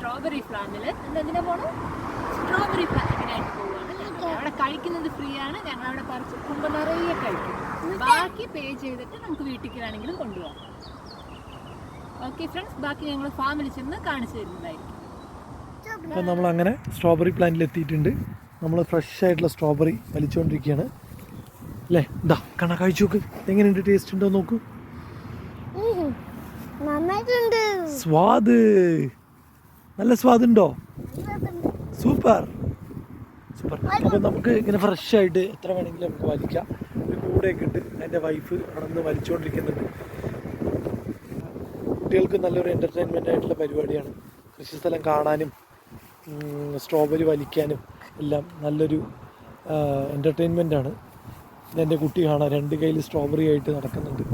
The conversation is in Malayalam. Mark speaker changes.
Speaker 1: സ്ട്രോബെറി പ്ലാന്റിൽ എന്തിനാ പോകണം, സ്ട്രോബെറി പ്ലാന്റിനായിട്ട് പോവുകയാണ്. അവിടെ കഴിക്കുന്നത് ഫ്രീ ആണ്. ഞങ്ങൾ അവിടെ പറിച്ച് കുമ്പ നിറയെ കഴിക്കും. ബാക്കി പേ ചെയ്തിട്ട് നമുക്ക് വീട്ടിലേക്ക് വേണമെങ്കിലും കൊണ്ടുപോകാം. ഓക്കെ ഫ്രണ്ട്സ്, ബാക്കി ഞങ്ങൾ ഫാമിൽ ചെന്ന് കാണിച്ചു തരുന്നതായിരിക്കും.
Speaker 2: അപ്പോൾ നമ്മളങ്ങനെ സ്ട്രോബെറി പ്ലാന്റിൽ എത്തിയിട്ടുണ്ട്. നമ്മൾ ഫ്രഷ് ആയിട്ടുള്ള സ്ട്രോബെറി വലിച്ചുകൊണ്ടിരിക്കുകയാണ് അല്ലേ. ഇതാ കണ കഴിച്ചു നോക്ക്, എങ്ങനെയുണ്ട്, ടേസ്റ്റ് ഉണ്ടോ നോക്കൂ. സ്വാദ് നല്ല സ്വാദുണ്ടോ? Super super. അപ്പോൾ നമുക്ക് ഇങ്ങനെ ഫ്രഷ് ആയിട്ട് എത്ര വേണമെങ്കിലും നമുക്ക് വലിക്കാം. ഒരു കൂടെയൊക്കെ ഉണ്ട്, എൻ്റെ വൈഫ് അവിടെ നിന്ന് വലിച്ചുകൊണ്ടിരിക്കുന്നുണ്ട്. കുട്ടികൾക്ക് നല്ലൊരു എൻ്റർടൈൻമെൻ്റ് ആയിട്ടുള്ള പരിപാടിയാണ്. കൃഷിസ്ഥലം കാണാനും സ്ട്രോബെറി വലിക്കാനും എല്ലാം നല്ലൊരു എൻ്റർടൈൻമെൻ്റാണ്. എൻ്റെ കുട്ടി കാണാൻ 2 കയ്യിൽ സ്ട്രോബെറി ആയിട്ട് നടക്കുന്നുണ്ട്.